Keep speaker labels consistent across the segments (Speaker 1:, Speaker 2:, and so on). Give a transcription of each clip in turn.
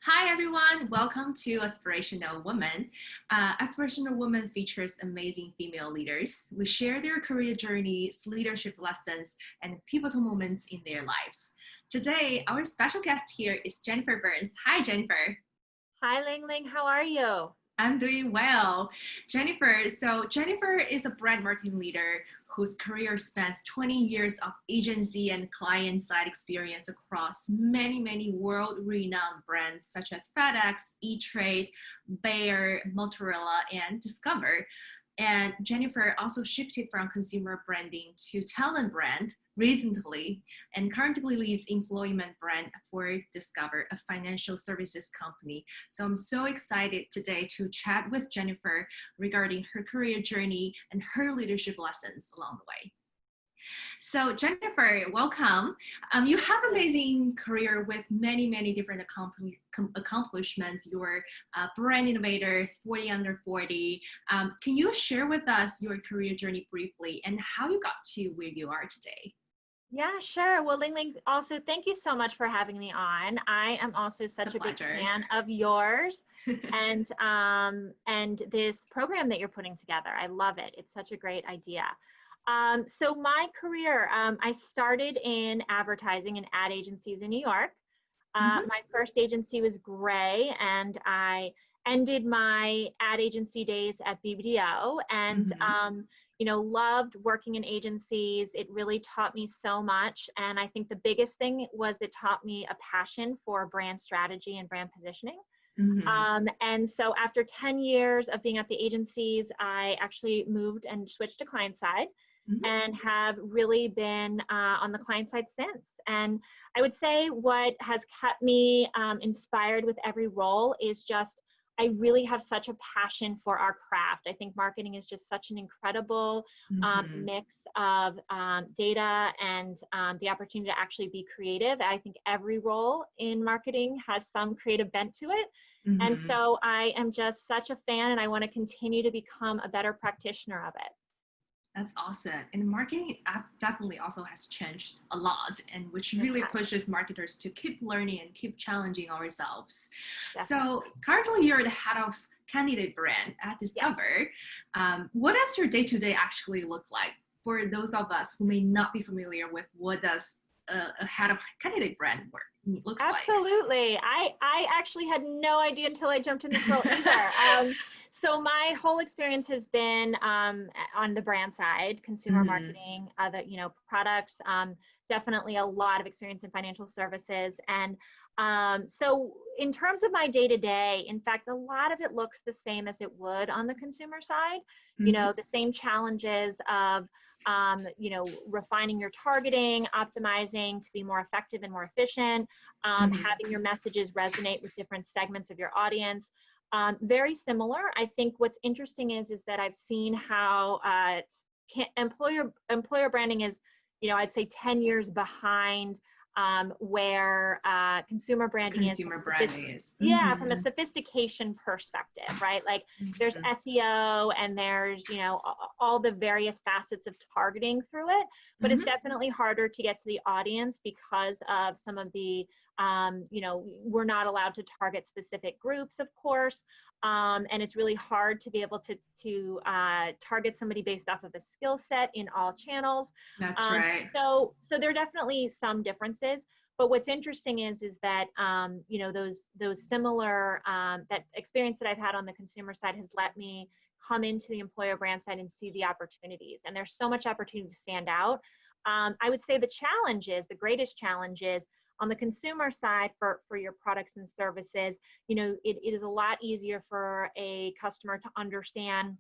Speaker 1: Hi everyone, welcome to Aspirational Women. Aspirational Women features amazing female leaders. We share their career journeys, leadership lessons, and pivotal moments in their lives. Today, our special guest here is Jennifer Burns. Hi Jennifer.
Speaker 2: Hi, Lingling. How are you?
Speaker 1: I'm doing well. Jennifer is a brand marketing leader whose career spans 20 years of agency and client side experience across many world renowned brands such as FedEx, E-Trade, Bayer, Motorola, and Discover. And Jennifer also shifted from consumer branding to talent brand recently and currently leads employment brand for Discover, a financial services company. So I'm so excited today to chat with Jennifer regarding her career journey and her leadership lessons along the way. So Jennifer, welcome. You have amazing career with many different accomplishments. You're a brand innovator, 40 under 40. Can you share with us your career journey briefly and how you got to where you are today?
Speaker 2: Yeah, sure. Well, Lingling, also, thank you so much for having me on. I am also
Speaker 1: It's
Speaker 2: such
Speaker 1: a
Speaker 2: a big
Speaker 1: pleasure.
Speaker 2: fan of yours and this program that you're putting together. I love it. It's such a great idea. So my career, I started in advertising and ad agencies in New York.
Speaker 1: Mhm.
Speaker 2: My first agency was Gray, and I ended my ad agency days at BBDO, and
Speaker 1: Mhm.
Speaker 2: loved working in agencies. It really taught me so much, and I think the biggest thing was it taught me a passion for brand strategy and brand positioning.
Speaker 1: Mhm.
Speaker 2: And so after 10 years of being at the agencies, I actually moved and switched to client side
Speaker 1: Mhm.
Speaker 2: and have really been on the client side since. And I would say what has kept me inspired with every role is just I really have such a passion for our craft. I think marketing is just such an incredible
Speaker 1: Mhm.
Speaker 2: mix of data and the opportunity to actually be creative. I think every role in marketing has some creative bent to it. And
Speaker 1: Mhm.
Speaker 2: so I am just such a fan and I want to continue to become a better practitioner of it.
Speaker 1: That's awesome. And marketing app definitely also has changed a lot, and which
Speaker 2: It
Speaker 1: really
Speaker 2: has,
Speaker 1: pushes marketers to keep learning and keep challenging ourselves. So
Speaker 2: definitely.
Speaker 1: currently you're the head of candidate brand at
Speaker 2: Yes.
Speaker 1: Discover. What does your day-to-day actually look like for those of us who may not be familiar with what does a head of candidate brand work looks like?
Speaker 2: Absolutely. I actually had no idea until I jumped in this role either. So my whole experience has been on the brand side, consumer
Speaker 1: Mm-hmm.
Speaker 2: marketing, other products. Definitely a lot of experience in financial services, and so in terms of my day to day, in fact, a lot of it looks the same as it would on the consumer side.
Speaker 1: Mm-hmm.
Speaker 2: The same challenges of refining your targeting, optimizing to be more effective and more efficient,
Speaker 1: Mm-hmm.
Speaker 2: having your messages resonate with different segments of your audience. Very similar. I think what's interesting is that I've seen how employer branding is, I'd say 10 years behind where consumer branding is
Speaker 1: Consumer branding is.
Speaker 2: yeah, from a
Speaker 1: Mm-hmm.
Speaker 2: sophistication perspective, right? Like there's
Speaker 1: Mm-hmm.
Speaker 2: SEO and there's, all the various facets of targeting through it, but it's
Speaker 1: Mm-hmm.
Speaker 2: definitely harder to get to the audience because of some of the, we're not allowed to target specific groups, of course. And it's really hard to be able to target somebody based off of a skill set in all channels.
Speaker 1: That's right.
Speaker 2: So there are definitely some differences. But what's interesting is that those similar that experience that I've had on the consumer side has let me come into the employer brand side and see the opportunities. And there's so much opportunity to stand out. I would say the greatest challenge is on the consumer side for your products and services. It is a lot easier for a customer to understand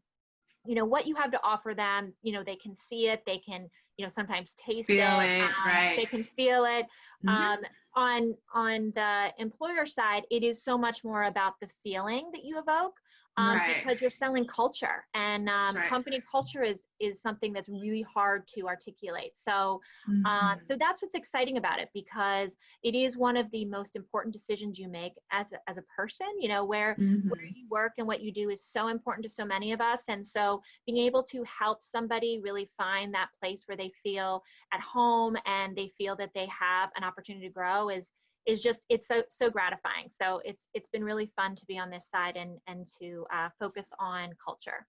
Speaker 2: what you have to offer them. They can see it, they can sometimes taste
Speaker 1: Feel
Speaker 2: it,
Speaker 1: it, right?
Speaker 2: they can feel it.
Speaker 1: Mm-hmm.
Speaker 2: On the employer side, it is so much more about the feeling that you evoke,
Speaker 1: Right.
Speaker 2: because you're selling culture, and
Speaker 1: That's right.
Speaker 2: company culture is something that's really hard to articulate. So
Speaker 1: Mm-hmm.
Speaker 2: that's what's exciting about it, because it is one of the most important decisions you make as a person. Where
Speaker 1: Mm-hmm.
Speaker 2: you work and what you do is so important to so many of us. And so being able to help somebody really find that place where they feel at home and they feel that they have an opportunity to grow is is just, it's so gratifying. So it's been really fun to be on this side and to focus on culture.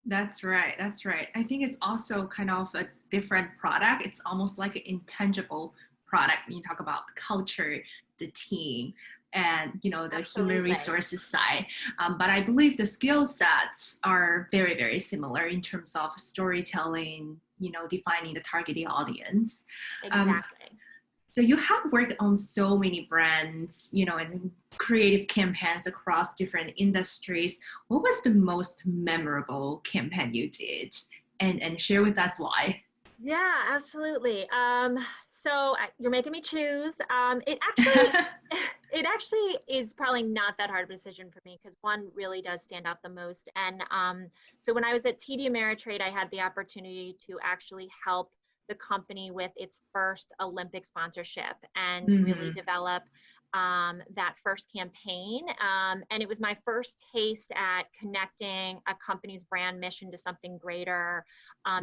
Speaker 1: That's right. That's right. I think it's also kind of a different product. It's almost like an intangible product when you talk about the culture, the team, and the human
Speaker 2: Absolutely.
Speaker 1: resources side. But I believe the skill sets are very, very similar in terms of storytelling, defining the targeting audience. Um,
Speaker 2: Exactly.
Speaker 1: so you have worked on so many brands, and creative campaigns across different industries. What was the most memorable campaign you did? And share with us why.
Speaker 2: Yeah, absolutely. So you're making me choose. It actually, it actually is probably not that hard of a decision for me because one really does stand out the most. And so when I was at TD Ameritrade, I had the opportunity to actually help the company with its first Olympic sponsorship and really
Speaker 1: Mm-hmm.
Speaker 2: develop that first campaign. And it was my first taste at connecting a company's brand mission to something greater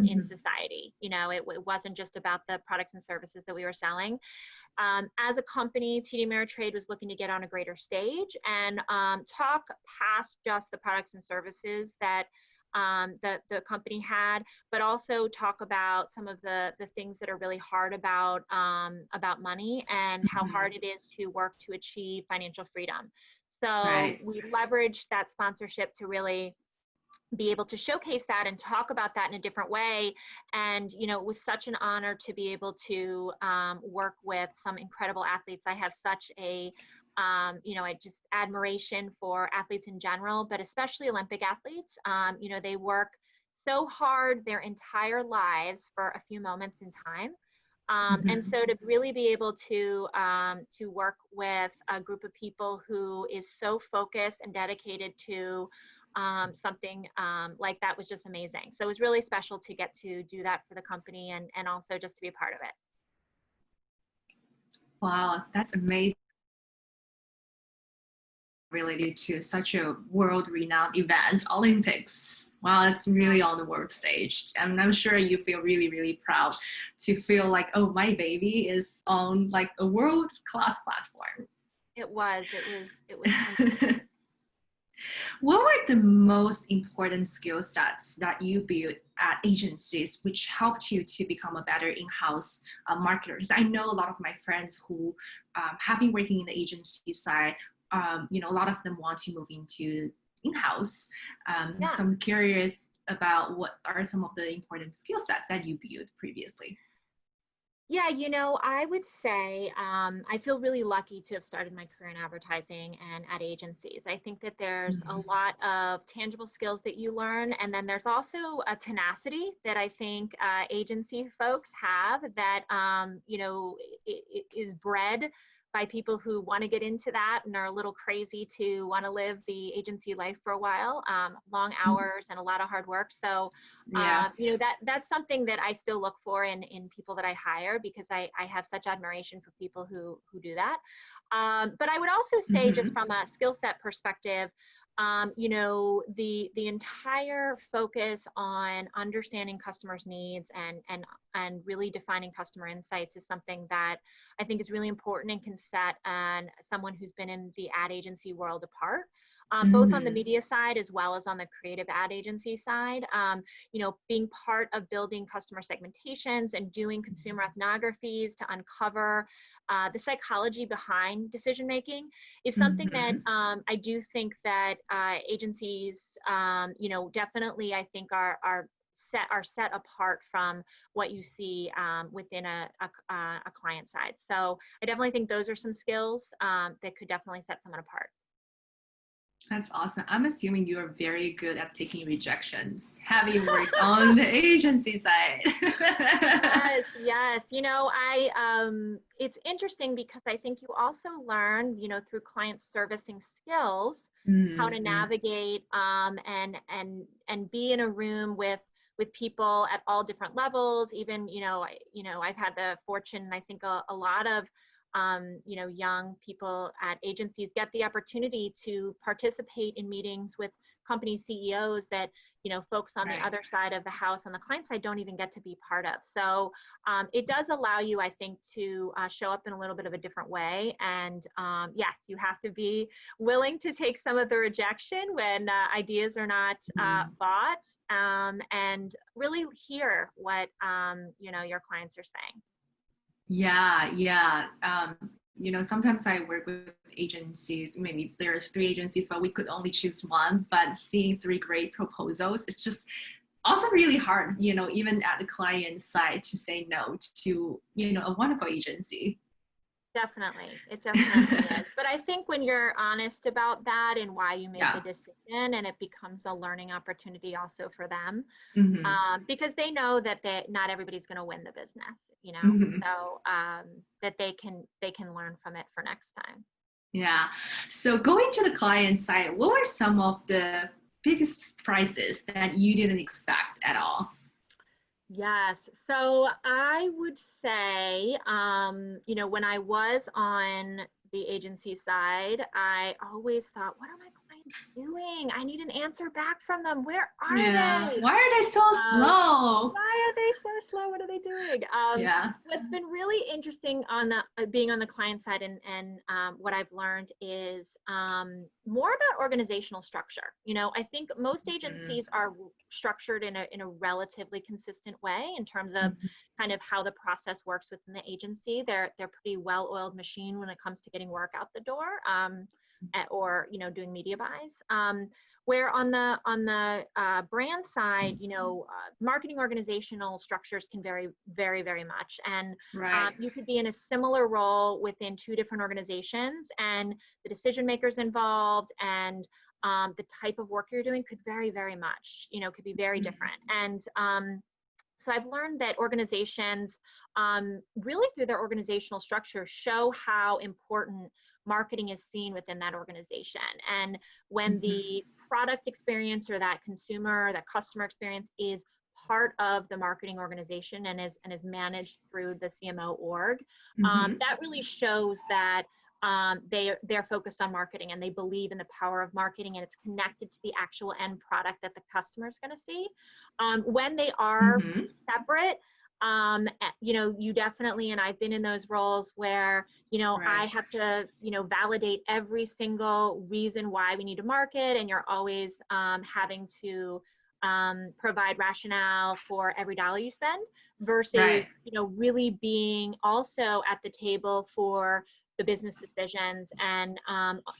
Speaker 2: in
Speaker 1: Mm-hmm.
Speaker 2: society. It wasn't just about the products and services that we were selling. As a company, TD Ameritrade was looking to get on a greater stage and talk past just the products and services that the company had, but also talk about some of the things that are really hard about money and how
Speaker 1: Mm-hmm.
Speaker 2: hard it is to work to achieve financial freedom. So
Speaker 1: Right.
Speaker 2: we leveraged that sponsorship to really be able to showcase that and talk about that in a different way. And, it was such an honor to be able to work with some incredible athletes. I have such a, I just admiration for athletes in general, but especially Olympic athletes. They work so hard their entire lives for a few moments in time. And
Speaker 1: Mm-hmm.
Speaker 2: so to really be able to work with a group of people who is so focused and dedicated to something like that was just amazing. So it was really special to get to do that for the company and also just to be a part of it.
Speaker 1: Wow, that's amazing. Related to such a world-renowned event, Olympics. Wow, it's really on the world stage. And I'm sure you feel really, really proud to feel like, oh, my baby is on like a world-class platform.
Speaker 2: It was amazing.
Speaker 1: What were the most important skill sets that you built at agencies which helped you to become a better in-house marketer? Because I know a lot of my friends who have been working in the agency side, a lot of them want to move into in-house.
Speaker 2: Yeah.
Speaker 1: So I'm curious about what are some of the important skill sets that you built previously.
Speaker 2: Yeah, I would say I feel really lucky to have started my career in advertising and at agencies. I think that there's a
Speaker 1: Mhm.
Speaker 2: lot of tangible skills that you learn, and then there's also a tenacity that I think agency folks have that is bred by people who want to get into that and are a little crazy to want to live the agency life for a while. Long hours and a lot of hard work. So
Speaker 1: Yeah.
Speaker 2: that's something that I still look for in people that I hire because I have such admiration for people who do that. But I would also say, just
Speaker 1: Mhm.
Speaker 2: from a skill set perspective, the entire focus on understanding customers' needs and really defining customer insights is something that I think is really important and can set someone who's been in the ad agency world apart. Both on the
Speaker 1: Mhm.
Speaker 2: media side as well as on the creative ad agency side. Being part of building customer segmentations and doing consumer ethnographies to uncover the psychology behind decision making is something that
Speaker 1: Mhm.
Speaker 2: I do think that agencies, definitely I think are set apart from what you see within a client side. So I definitely think those are some skills that could definitely set someone apart.
Speaker 1: That's awesome. I'm assuming you're very good at taking rejections, having worked on the agency side.
Speaker 2: Yes, yes. It's interesting because I think you also learn, through client servicing skills, how to
Speaker 1: Mm-hmm.
Speaker 2: navigate and be in a room with people at all different levels. Even, I've had the fortune, I think a lot of young people at agencies get the opportunity to participate in meetings with company CEOs that, folks on the
Speaker 1: Right.
Speaker 2: other side of the house, on the client side, don't even get to be part of. So it does allow you, I think, to show up in a little bit of a different way. And yes, you have to be willing to take some of the rejection when ideas are not bought, and really hear what, your clients are saying.
Speaker 1: Yeah, yeah. Sometimes I work with agencies, maybe there are three agencies, but we could only choose one. But seeing three great proposals, it's just also really hard, even at the client side to say no to, a wonderful agency.
Speaker 2: Definitely. It definitely is. But I think when you're honest about that and why you make a
Speaker 1: Yeah.
Speaker 2: decision, and it becomes a learning opportunity also for them,
Speaker 1: Hmm.
Speaker 2: because they know that not everybody's going to win the business,
Speaker 1: Hmm.
Speaker 2: so that they can learn from it for next time.
Speaker 1: Yeah. So going to the client side, what were some of the biggest surprises that you didn't expect at all?
Speaker 2: Yes. So I would say, when I was on the agency side, I always thought, what are my clients doing? I need an answer back from them. Where are
Speaker 1: Yeah.
Speaker 2: they?
Speaker 1: Why are they so slow?
Speaker 2: Why are they so slow? What are they doing?
Speaker 1: Yeah.
Speaker 2: What's been really interesting on the being on the client side, and what I've learned is more about organizational structure. I think most
Speaker 1: Mhm.
Speaker 2: agencies are structured in a relatively consistent way in terms of
Speaker 1: Mhm.
Speaker 2: kind of how the process works within the agency. They're pretty well-oiled machine when it comes to getting work out the door, or doing media buys. Where on the brand side, marketing organizational structures can vary very, very much. And
Speaker 1: Right.
Speaker 2: you could be in a similar role within two different organizations, and the decision makers involved and the type of work you're doing could vary very much, could be very
Speaker 1: Mhm.
Speaker 2: different. And so I've learned that organizations, really through their organizational structure, show how important marketing is seen within that organization. And when
Speaker 1: Mhm.
Speaker 2: the product experience or that consumer, that customer experience is part of the marketing organization and is managed through the CMO org,
Speaker 1: Mhm.
Speaker 2: that really shows that they're focused on marketing and they believe in the power of marketing, and it's connected to the actual end product that the customer is going to see. When they are
Speaker 1: Mhm.
Speaker 2: separate, you definitely, and I've been in those roles where, I
Speaker 1: Right.
Speaker 2: have to, validate every single reason why we need to market, and you're always having to provide rationale for every dollar you spend versus,
Speaker 1: Right.
Speaker 2: really being also at the table for the business decisions, and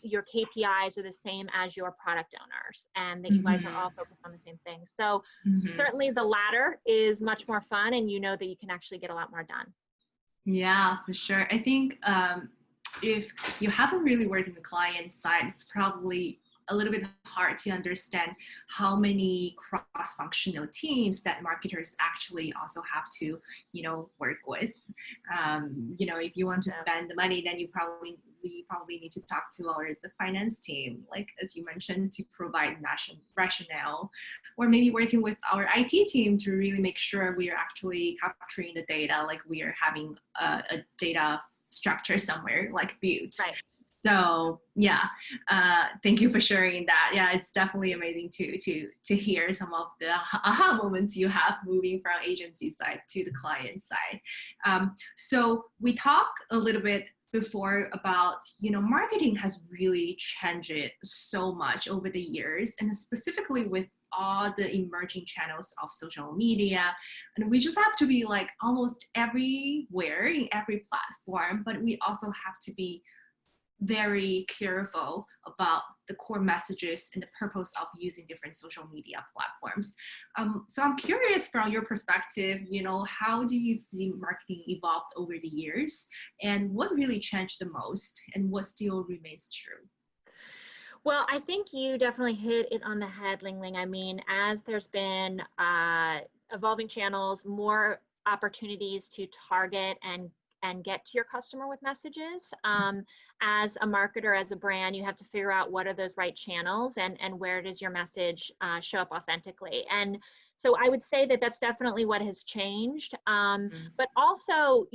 Speaker 2: your KPIs are the same as your product owners, and that you guys are all
Speaker 1: Mhm.
Speaker 2: focused on the same thing. So
Speaker 1: Mhm.
Speaker 2: certainly the latter is much more fun, and you know that you can actually get a lot more done.
Speaker 1: Yeah, for sure. I think if you haven't really worked in the client side, it's probably a little bit hard to understand how many cross-functional teams that marketers actually also have to, work with. If you want to
Speaker 2: Yeah.
Speaker 1: spend the money, then we probably need to talk to the finance team, like as you mentioned, to provide national rationale, or maybe working with our IT team to really make sure we are actually capturing the data, like we are having a data structure somewhere like built.
Speaker 2: Right.
Speaker 1: So yeah, thank you for sharing that. Yeah, it's definitely amazing to hear some of the aha moments you have moving from agency side to the client side. So we talked a little bit before about, marketing has really changed so much over the years, and specifically with all the emerging channels of social media, and we just have to be like almost everywhere in every platform, but we also have to be very careful about the core messages and the purpose of using different social media platforms. So I'm curious from your perspective, how do you see marketing evolved over the years, and what really changed the most, and what still remains true?
Speaker 2: Well, I think you definitely hit it on the head, Lingling. I mean, as there's been evolving channels, more opportunities to target and get to your customer with messages. As a marketer, as a brand, you have to figure out what are those right channels, and where does your message show up authentically. And So I would say that that's definitely what has changed. But also,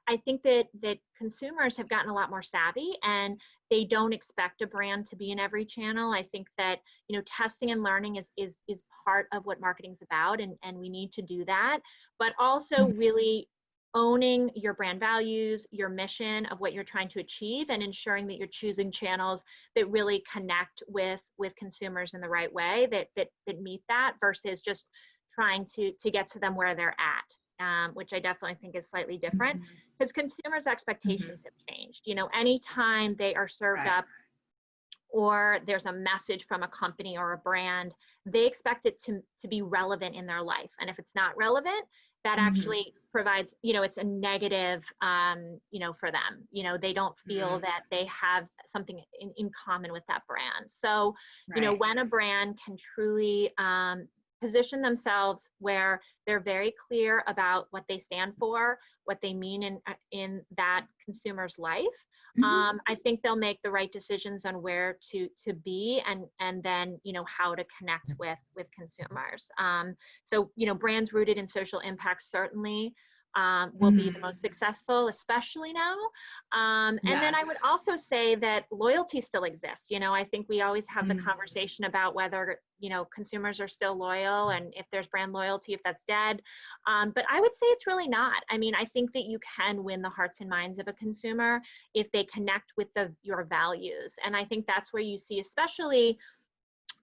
Speaker 2: I think that consumers have gotten a lot more savvy, and they don't expect a brand to be in every channel. I think that, testing and learning is part of what marketing's about, and we need to do that. But also really owning your brand values, your mission of what you're trying to achieve, and ensuring that you're choosing channels that really connect with consumers in the right way, that meet that, versus just trying to get to them where they're at, which I definitely think is slightly different, because consumers' expectations have changed. Anytime they are served up or there's a message from a company or a brand, they expect it to be relevant in their life. And if it's not relevant, that actually provides, it's a negative, for them. They don't feel that they have something in common with that brand. So, when a brand can truly position themselves where they're very clear about what they stand for, what they mean in that consumer's life, I think they'll make the right decisions on where to be, and then how to connect with consumers. So brands rooted in social impact certainly will be the most successful, especially now. And then I would also say that loyalty still exists. I think we always have the conversation about whether consumers are still loyal, and if there's brand loyalty, if that's dead. But I would say it's really not. I mean, I think that you can win the hearts and minds of a consumer if they connect with your values. And I think that's where you see, especially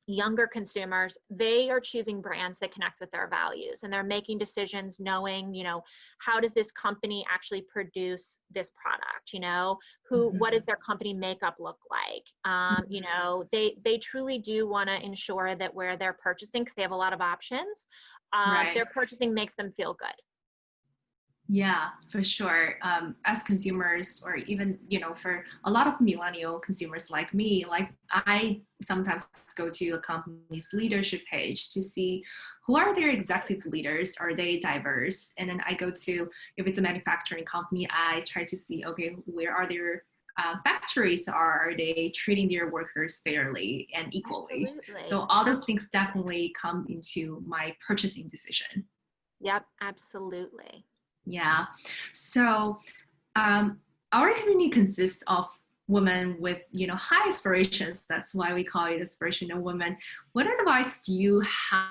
Speaker 2: younger consumers, they are choosing brands that connect with their values, and they're making decisions knowing, how does this company actually produce this product? What does their company makeup look like? They truly do want to ensure that where they're purchasing, because they have a lot of options, their purchasing makes them feel good.
Speaker 1: Yeah, for sure. As consumers, or even, for a lot of millennial consumers like me, like I sometimes go to a company's leadership page to see who are their executive leaders, are they diverse? And then I go to, if it's a manufacturing company, I try to see, okay, where are their factories, are they treating their workers fairly and equally?
Speaker 2: Absolutely.
Speaker 1: So all those things definitely come into my purchasing decision.
Speaker 2: Yep, absolutely.
Speaker 1: Yeah. So our community consists of women with, high aspirations. That's why we call it Aspirational Women. What advice do you have?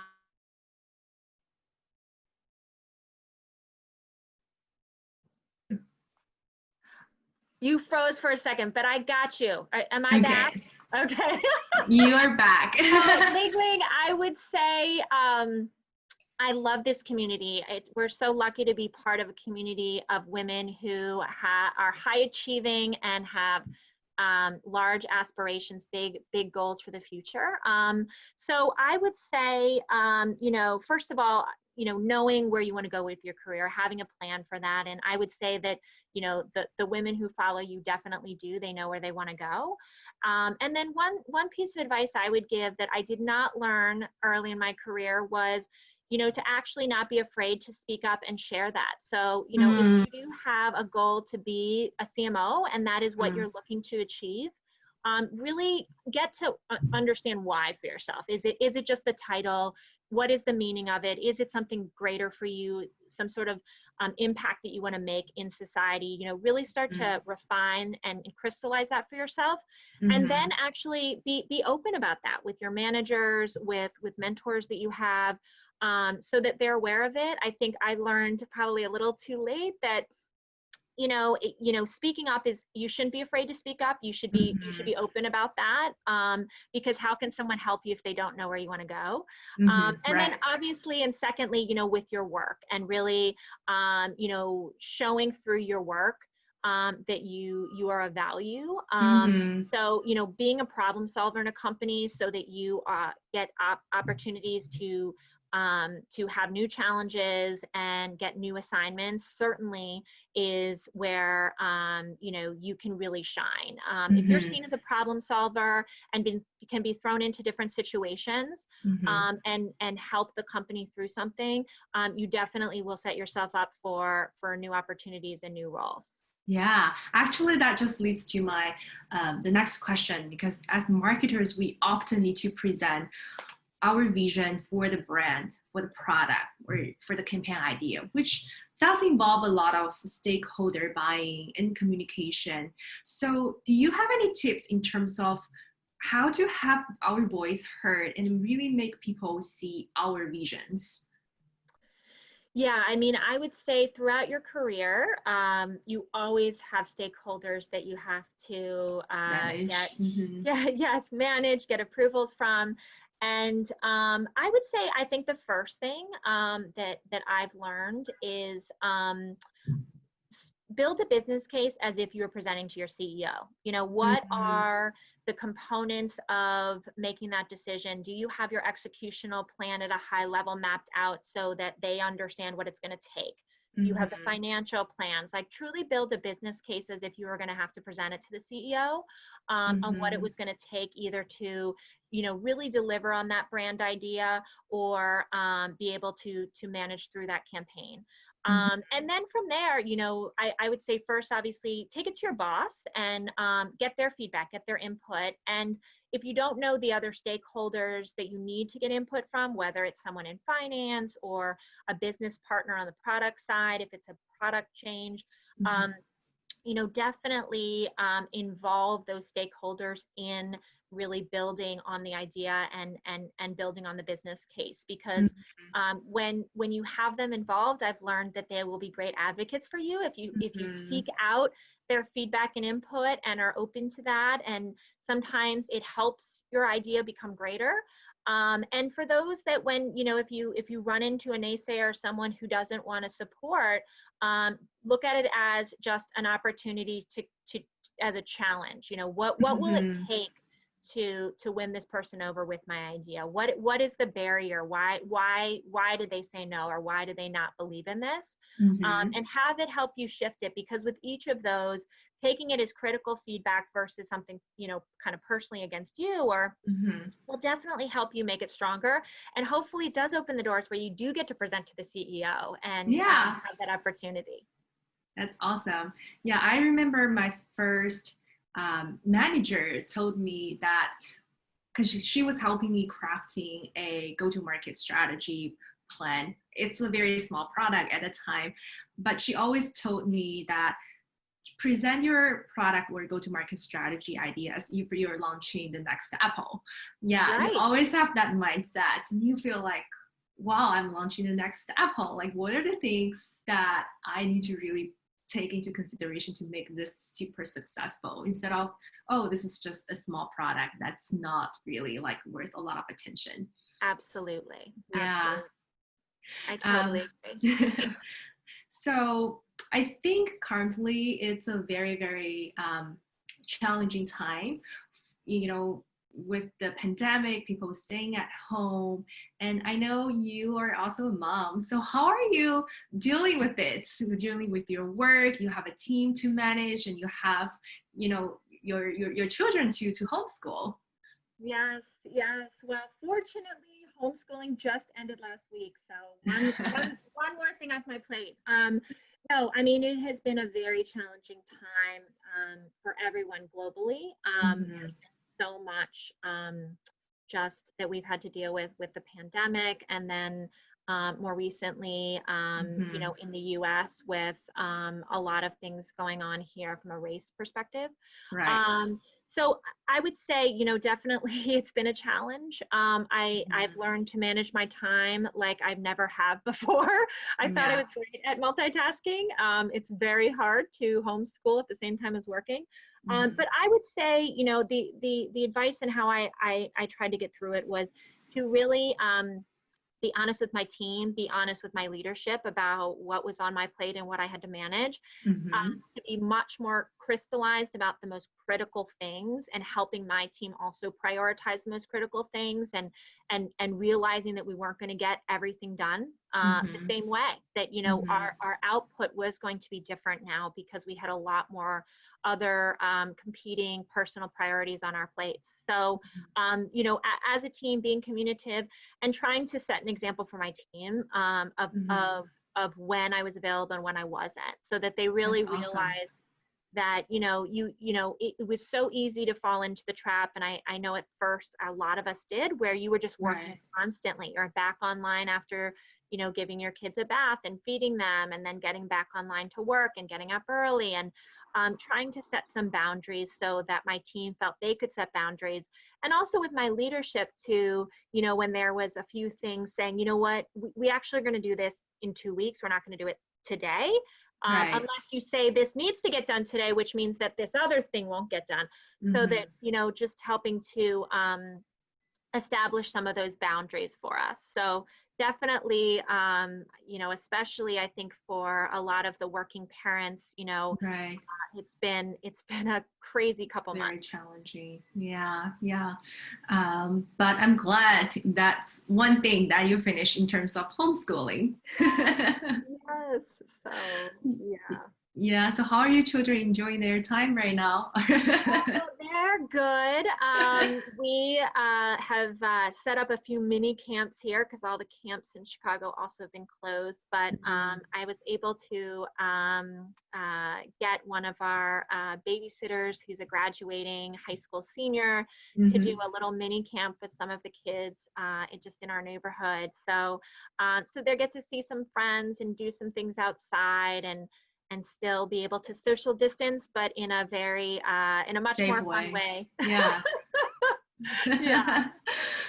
Speaker 2: You froze for a second, but I got you. Am I back? Okay.
Speaker 1: You are back.
Speaker 2: Lingling, I would say, I love this community. We're so lucky to be part of a community of women who are high achieving and have large aspirations, big goals for the future. So I would say, first of all, knowing where you want to go with your career, having a plan for that. And I would say that, the women who follow you definitely do. They know where they want to go. And then one piece of advice I would give that I did not learn early in my career was, to actually not be afraid to speak up and share that. So, if you do have a goal to be a CMO and that is what you're looking to achieve, really get to understand why for yourself. Is it just the title? What is the meaning of it? Is it something greater for you? Some sort of impact that you want to make in society? Really start to refine and crystallize that for yourself, and then actually be open about that with your managers, with mentors that you have. So that they're aware of it. I think I learned probably a little too late that, speaking up is, you shouldn't be afraid to speak up. You should be open about that, because how can someone help you if they don't know where you want to go? And then obviously, and secondly, with your work, and really, showing through your work that you are of value. So, being a problem solver in a company so that you get opportunities to have new challenges and get new assignments certainly is where, you can really shine. If you're seen as a problem solver and can be thrown into different situations, and help the company through something, you definitely will set yourself up for new opportunities and new roles.
Speaker 1: Yeah, actually, that just leads to my the next question, because as marketers, we often need to present our vision for the brand, for the product, or for the campaign idea, which does involve a lot of stakeholder buying and communication. So do you have any tips in terms of how to have our voice heard and really make people see our visions?
Speaker 2: Yeah, I mean, I would say throughout your career, you always have stakeholders that you have to get,
Speaker 1: Manage. Mm-hmm.
Speaker 2: yeah, yes, manage, get approvals from. And I would say, I think the first thing that I've learned is build a business case as if you were presenting to your CEO. You know, what
Speaker 1: Mm-hmm.
Speaker 2: are the components of making that decision? Do you have your executional plan at a high level mapped out so that they understand what it's going to take? Do you have the
Speaker 1: Mm-hmm.
Speaker 2: financial plans? Like truly build a business case as if you were going to have to present it to the CEO on what it
Speaker 1: Mm-hmm.
Speaker 2: was going to take either to, you know, really deliver on that brand idea or be able to manage through that campaign. And then from there, you know, I would say first, obviously, take it to your boss and get their feedback, get their input. And if you don't know the other stakeholders that you need to get input from, whether it's someone in finance or a business partner on the product side, if it's a product change,
Speaker 1: Mm-hmm.
Speaker 2: you know, definitely involve those stakeholders in really building on the idea and building on the business case. Because when you have them involved, I've learned that they will be great advocates for you if you
Speaker 1: Mm-hmm.
Speaker 2: seek out their feedback and input and are open to that. And sometimes it helps your idea become greater. And for those that when, you know, if you run into a naysayer or someone who doesn't want to support, look at it as just an opportunity to as a challenge. You know, what will it
Speaker 1: Mm-hmm.
Speaker 2: take to win this person over with my idea? What is the barrier? Why did they say no, or why do they not believe in this?
Speaker 1: Mm-hmm.
Speaker 2: And have it help you shift it, because with each of those, taking it as critical feedback versus something, you know, kind of personally against you, or
Speaker 1: Mm-hmm.
Speaker 2: will definitely help you make it stronger. And hopefully it does open the doors where you do get to present to the CEO and
Speaker 1: Yeah.
Speaker 2: have that opportunity.
Speaker 1: That's awesome. Yeah, I remember my first manager told me that because she was helping me crafting a go-to-market strategy plan. It's a very small product at the time, but she always told me that present your product or go-to-market strategy ideas if you're launching the next Apple. Yeah, you
Speaker 2: Right.
Speaker 1: always have that mindset, and you feel like, wow, I'm launching the next Apple. Like, what are the things that I need to really take into consideration to make this super successful, instead of, oh, this is just a small product that's not really like worth a lot of attention.
Speaker 2: Absolutely.
Speaker 1: Yeah.
Speaker 2: Absolutely. I
Speaker 1: Um,
Speaker 2: totally agree.
Speaker 1: so I think currently it's a very, very challenging time, you know, with the pandemic, people staying at home. And I know you are also a mom. So how are you dealing with it? Dealing with your work, you have a team to manage, and you have, you know, your children to homeschool.
Speaker 2: Yes, yes. Well, fortunately, homeschooling just ended last week, so one more thing off my plate. No, I mean it has been a very challenging time for everyone globally.
Speaker 1: Mhm.
Speaker 2: There's been so much just that we've had to deal with the pandemic, and then more recently, you
Speaker 1: Mhm.
Speaker 2: know, in the U.S. with a lot of things going on here from a race perspective.
Speaker 1: Right.
Speaker 2: So I would say, you know, definitely it's been a challenge. I've
Speaker 1: Mhm.
Speaker 2: learned to manage my time like I've never have before. I thought I
Speaker 1: Yeah.
Speaker 2: was great at multitasking. It's very hard to homeschool at the same time as working.
Speaker 1: Mhm.
Speaker 2: But I would say, you know, the advice and how I tried to get through it was to really be honest with my team, be honest with my leadership about what was on my plate and what I had to manage,
Speaker 1: Mhm.
Speaker 2: to be much more crystallized about the most critical things and helping my team also prioritize the most critical things, and realizing that we weren't going to get everything done the
Speaker 1: Mhm.
Speaker 2: same way, that, you know,
Speaker 1: Mhm.
Speaker 2: our output was going to be different now because we had a lot more other competing personal priorities on our plates. So, you know, as a team, being communicative and trying to set an example for my team
Speaker 1: Mhm.
Speaker 2: of when I was available and when I wasn't, so that they really
Speaker 1: That's awesome.
Speaker 2: realized that, it was so easy to fall into the trap. And I know at first a lot of us did, where you were just working
Speaker 1: Right.
Speaker 2: constantly. You're back online after, giving your kids a bath and feeding them, and then getting back online to work and getting up early, and trying to set some boundaries so that my team felt they could set boundaries. And also with my leadership too, when there was a few things saying, you know what, we actually are going to do this in 2 weeks. We're not going to do it today.
Speaker 1: Right.
Speaker 2: Unless you say this needs to get done today, which means that this other thing won't get done. So that, just helping to establish some of those boundaries for us. So definitely, especially I think for a lot of the working parents,
Speaker 1: Right.
Speaker 2: it's been a crazy couple
Speaker 1: Very
Speaker 2: months.
Speaker 1: challenging. Yeah, yeah. But I'm glad that's one thing that you finished in terms of homeschooling.
Speaker 2: Yes. So yeah.
Speaker 1: Yeah. So how are your children enjoying their time right now?
Speaker 2: So they're good. We have set up a few mini camps here because all the camps in Chicago also have been closed. But I was able to get one of our babysitters who's a graduating high school senior to do a little mini camp with some of the kids just in our neighborhood. So they get to see some friends and do some things outside, and still be able to social distance, but in a very, in a much
Speaker 1: Safe
Speaker 2: more
Speaker 1: way.
Speaker 2: fun way.
Speaker 1: Yeah.
Speaker 2: Yeah.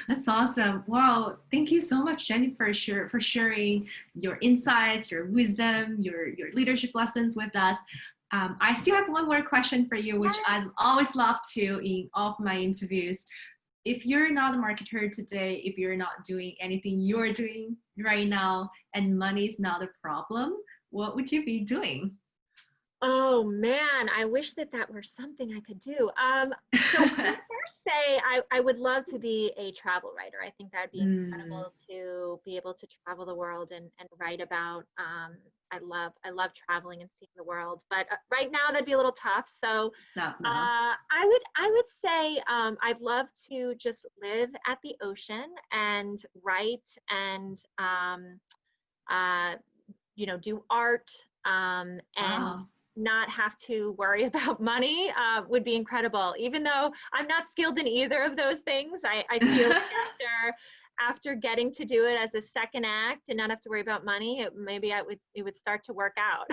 Speaker 1: That's awesome. Wow. Thank you so much, Jenny, for sharing your insights, your wisdom, your leadership lessons with us. I still have one more question for you, which I always love to in all of my interviews. If you're not a marketer today, if you're not doing anything you're doing right now, and money is not a problem, what would you be doing?
Speaker 2: Oh man, I wish that were something I could do. So I would first say I would love to be a travel writer. I think that would be incredible to be able to travel the world and write about. I love traveling and seeing the world, but right now that'd be a little tough. So
Speaker 1: Stop now.
Speaker 2: I would say I'd love to just live at the ocean and write and do art, and
Speaker 1: Wow.
Speaker 2: not have to worry about money would be incredible. Even though I'm not skilled in either of those things, I feel like after getting to do it as a second act and not have to worry about money, it would start to work out.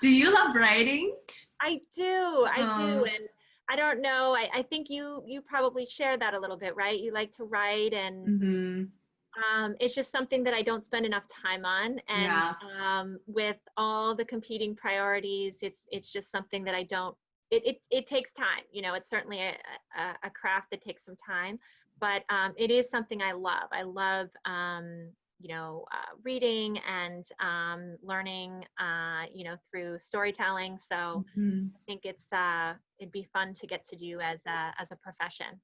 Speaker 1: Do you love writing?
Speaker 2: I do, and I don't know. I think you probably share that a little bit, right? You like to write, and it's just something that I don't spend enough time on. And
Speaker 1: Yeah.
Speaker 2: with all the competing priorities, it's just something that I don't, it takes time. It's certainly a craft that takes some time, but it is something I love. I love, reading and learning, through storytelling. So I think it'd be fun to get to do as a profession.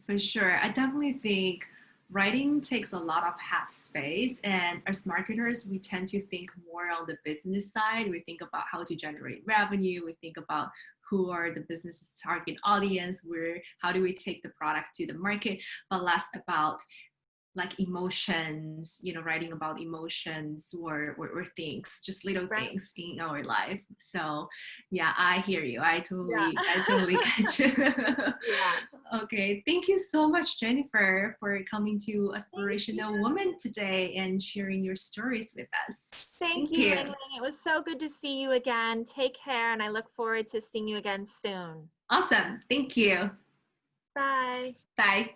Speaker 1: For sure. I definitely think writing takes a lot of hat space. And as marketers, we tend to think more on the business side. We think about how to generate revenue. We think about who are the business's target audience, how do we take the product to the market, but less about like emotions, writing about emotions or things, just little
Speaker 2: Right.
Speaker 1: things in our life. So yeah, I hear you.
Speaker 2: Yeah.
Speaker 1: I totally get you.
Speaker 2: Yeah.
Speaker 1: Okay. Thank you so much, Jennifer, for coming to
Speaker 2: Thank
Speaker 1: Aspirational
Speaker 2: you.
Speaker 1: Woman today and sharing your stories with us.
Speaker 2: Thank
Speaker 1: Thank
Speaker 2: you,
Speaker 1: you.
Speaker 2: Lingling. It was so good to see you again. Take care, and I look forward to seeing you again soon.
Speaker 1: Awesome. Thank you.
Speaker 2: Bye.
Speaker 1: Bye.